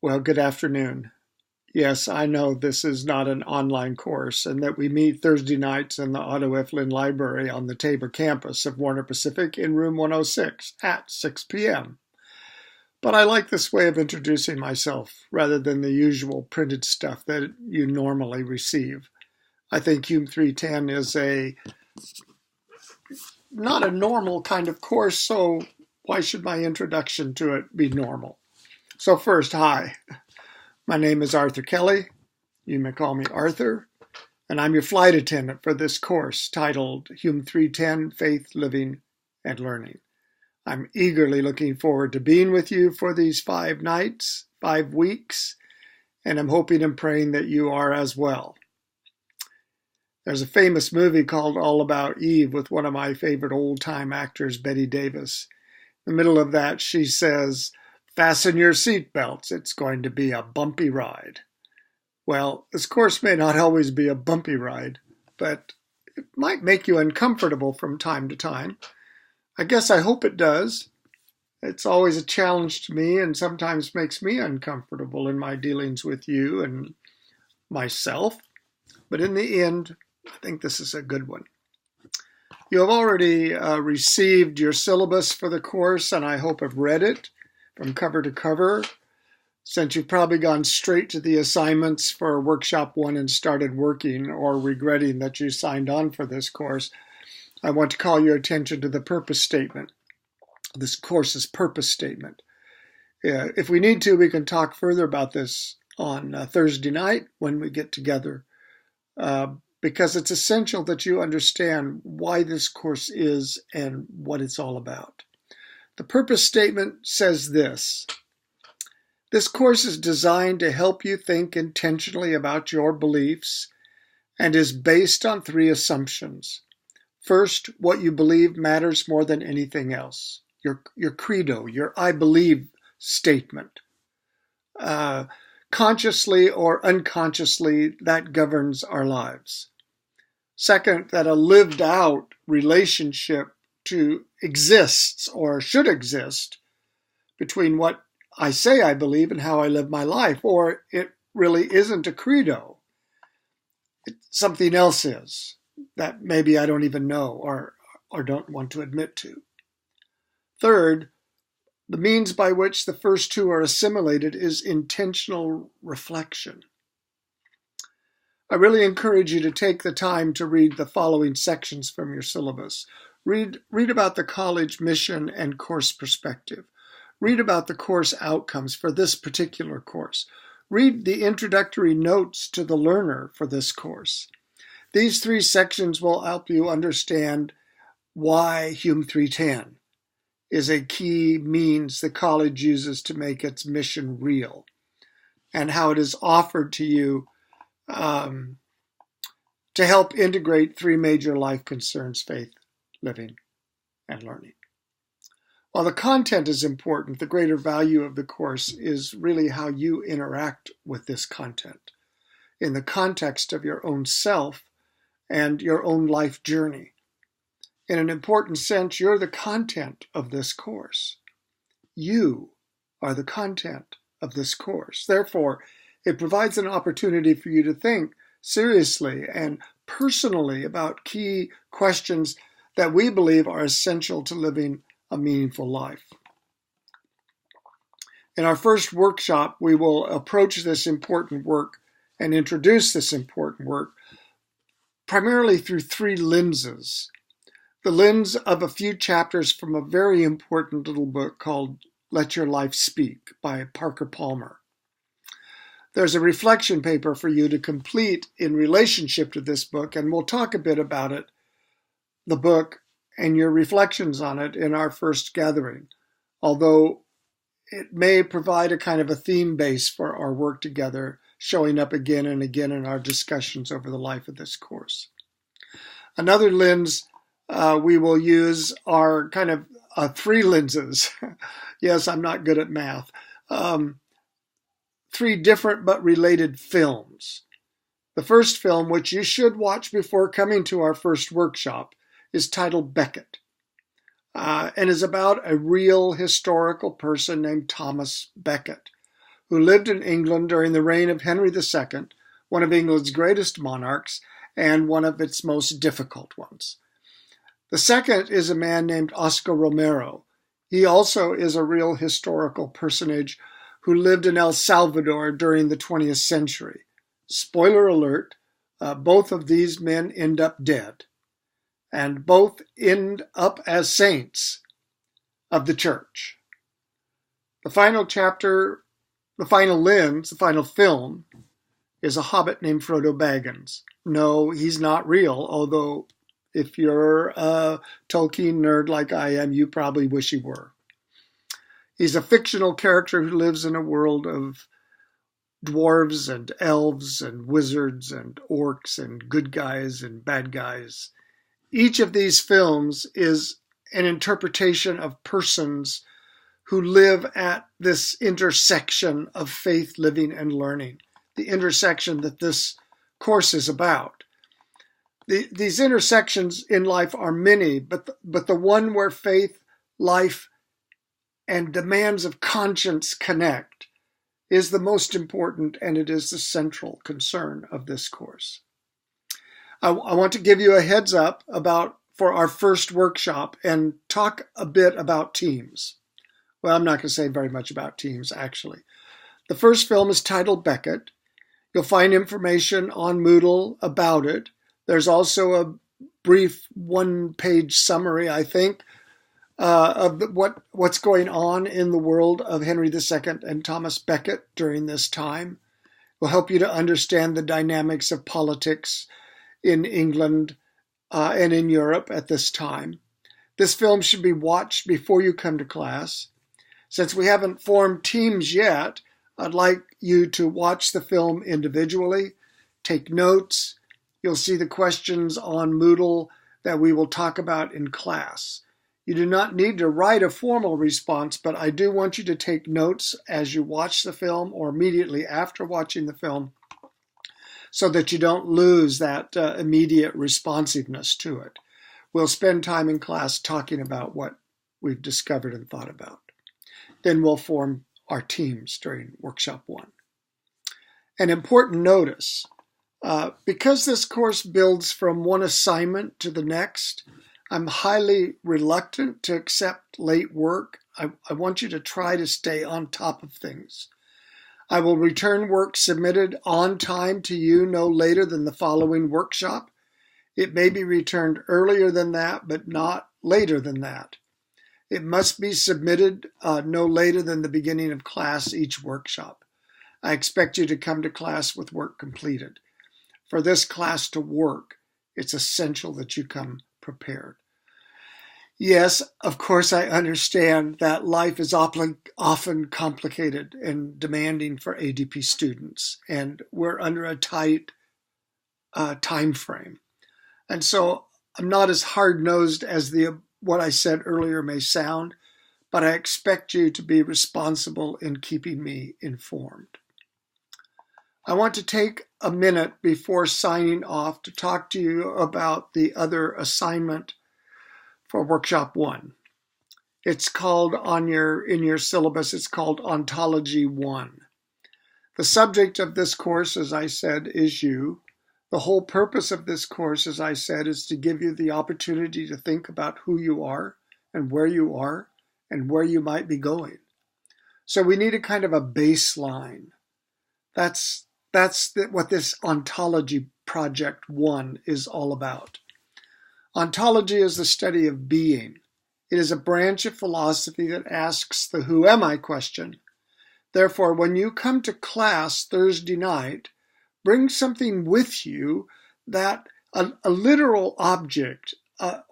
Well, good afternoon. Yes, I know this is not an online course and that we meet Thursday nights in the Otto F. Lynn Library on the Tabor campus of Warner Pacific in room 106 at 6 p.m. But I like this way of introducing myself rather than the usual printed stuff that you normally receive. I think Hume 310 is not a normal kind of course, so why should my introduction to it be normal? So first, hi. My name is Arthur Kelly. You may call me Arthur, and I'm your flight attendant for this course titled Hume 310, Faith, Living, and Learning. I'm eagerly looking forward to being with you for these 5 nights, 5 weeks, and I'm hoping and praying that you are as well. There's a famous movie called All About Eve with one of my favorite old-time actors, Bette Davis. In the middle of that, she says, "Fasten your seatbelts, it's going to be a bumpy ride." Well, this course may not always be a bumpy ride, but it might make you uncomfortable from time to time. I guess I hope it does. It's always a challenge to me and sometimes makes me uncomfortable in my dealings with you and myself. But in the end, I think this is a good one. You have already received your syllabus for the course, and I hope have read it from cover to cover. Since you've probably gone straight to the assignments for Workshop 1 and started working or regretting that you signed on for this course, I want to call your attention to the purpose statement. This course's purpose statement. If we need to, we can talk further about this on Thursday night when we get together, because it's essential that you understand why this course is and what it's all about. The purpose statement says this: this course is designed to help you think intentionally about your beliefs and is based on 3 assumptions. First, what you believe matters more than anything else. Your credo, your I believe statement. Consciously or unconsciously, that governs our lives. Second, that a lived out relationship exists or should exist between what I say I believe and how I live my life, or it really isn't a credo. Something else is that maybe I don't even know or don't want to admit to. Third, the means by which the first 2 are assimilated is intentional reflection. I really encourage you to take the time to read the following sections from your syllabus. Read about the college mission and course perspective. Read about the course outcomes for this particular course. Read the introductory notes to the learner for this course. These 3 sections will help you understand why Hume 310 is a key means the college uses to make its mission real, and how it is offered to you to help integrate 3 major life concerns: faith, living, and learning. While the content is important, the greater value of the course is really how you interact with this content in the context of your own self and your own life journey. In an important sense, you're the content of this course. You are the content of this course. Therefore, it provides an opportunity for you to think seriously and personally about key questions that we believe are essential to living a meaningful life. In our first workshop, we will approach this important work and introduce this important work primarily through 3 lenses. The lens of a few chapters from a very important little book called Let Your Life Speak by Parker Palmer. There's a reflection paper for you to complete in relationship to this book, and we'll talk a bit about it, the book, and your reflections on it in our first gathering, although it may provide a kind of a theme base for our work together, showing up again and again in our discussions over the life of this course. Another lens we will use are kind of 3 lenses. Yes, I'm not good at math. 3 different but related films. The first film, which you should watch before coming to our first workshop, is titled Becket, and is about a real historical person named Thomas Becket, who lived in England during the reign of Henry II, one of England's greatest monarchs and one of its most difficult ones. The second is a man named Oscar Romero. He also is a real historical personage who lived in El Salvador during the 20th century. Spoiler alert, both of these men end up dead, and both end up as saints of the church. The final chapter, the final lens, the final film, is a hobbit named Frodo Baggins. No, he's not real, although if you're a Tolkien nerd like I am, you probably wish he were. He's a fictional character who lives in a world of dwarves and elves and wizards and orcs and good guys and bad guys. Each of these films is an interpretation of persons who live at this intersection of faith, living, and learning, the intersection that this course is about. These intersections in life are many, but the one where faith, life, and demands of conscience connect is the most important, and it is the central concern of this course. I want to give you a heads up for our first workshop and talk a bit about teams. Well, I'm not going to say very much about teams, actually. The first film is titled Beckett. You'll find information on Moodle about it. There's also a brief one-page summary, I think, of what's going on in the world of Henry II and Thomas Becket during this time. It will help you to understand the dynamics of politics in England and in Europe at this time. This film should be watched before you come to class. Since we haven't formed teams yet, I'd like you to watch the film individually, take notes. You'll see the questions on Moodle that we will talk about in class. You do not need to write a formal response, but I do want you to take notes as you watch the film or immediately after watching the film so that you don't lose that immediate responsiveness to it. We'll spend time in class talking about what we've discovered and thought about. Then we'll form our teams during workshop 1. An important notice, because this course builds from one assignment to the next, I'm highly reluctant to accept late work. I want you to try to stay on top of things. I will return work submitted on time to you no later than the following workshop. It may be returned earlier than that, but not later than that. It must be submitted no later than the beginning of class each workshop. I expect you to come to class with work completed. For this class to work, it's essential that you come prepared. Yes, of course, I understand that life is often complicated and demanding for ADP students, and we're under a tight time frame. And so I'm not as hard-nosed as what I said earlier may sound, but I expect you to be responsible in keeping me informed. I want to take a minute before signing off to talk to you about the other assignment for workshop 1. It's called in your syllabus, it's called Ontology 1. The subject of this course, as I said, is you. The whole purpose of this course, as I said, is to give you the opportunity to think about who you are and where you might be going. So we need a kind of a baseline. That's what this Ontology Project 1 is all about. Ontology is the study of being. It is a branch of philosophy that asks the who am I question. Therefore, when you come to class Thursday night, bring something with you that a literal object,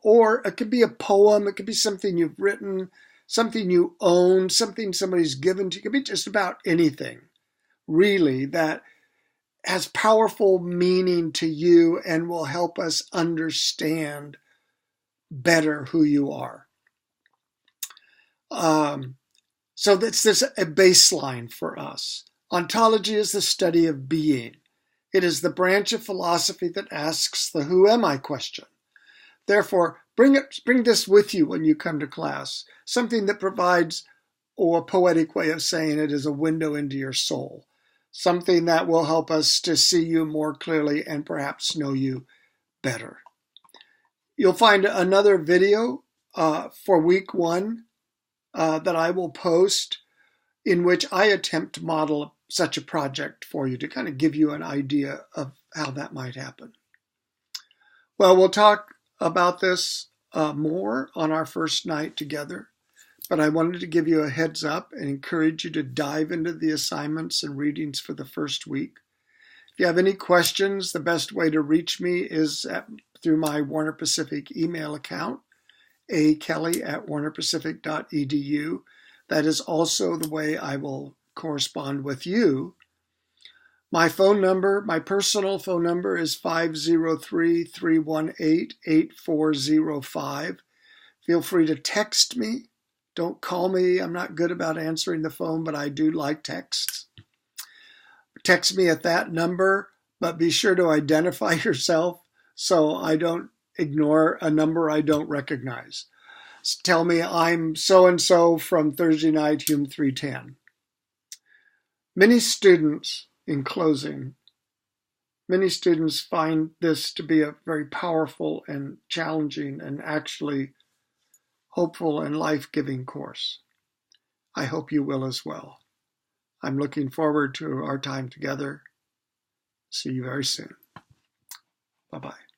or it could be a poem, it could be something you've written, something you own, something somebody's given to you. It could be just about anything, really, that has powerful meaning to you and will help us understand better who you are. So that's a baseline for us. Ontology is the study of being. It is the branch of philosophy that asks the who am I question. Therefore, bring this with you when you come to class, something that provides or a poetic way of saying it is a window into your soul, something that will help us to see you more clearly and perhaps know you better. You'll find another video for week 1 that I will post in which I attempt to model such a project for you to kind of give you an idea of how that might happen. Well, we'll talk about this more on our first night together, but I wanted to give you a heads up and encourage you to dive into the assignments and readings for the first week. If you have any questions, the best way to reach me is through my Warner Pacific email account, akelly@warnerpacific.edu. That is also the way I will correspond with you. My phone number, my personal phone number is 503-318-8405. Feel free to text me. Don't call me. I'm not good about answering the phone, but I do like texts. Text me at that number, but be sure to identify yourself so I don't ignore a number I don't recognize. Tell me I'm so-and-so from Thursday night, Hume 310. Many students, in closing, many students find this to be a very powerful and challenging and actually hopeful and life-giving course. I hope you will as well. I'm looking forward to our time together. See you very soon. Bye-bye.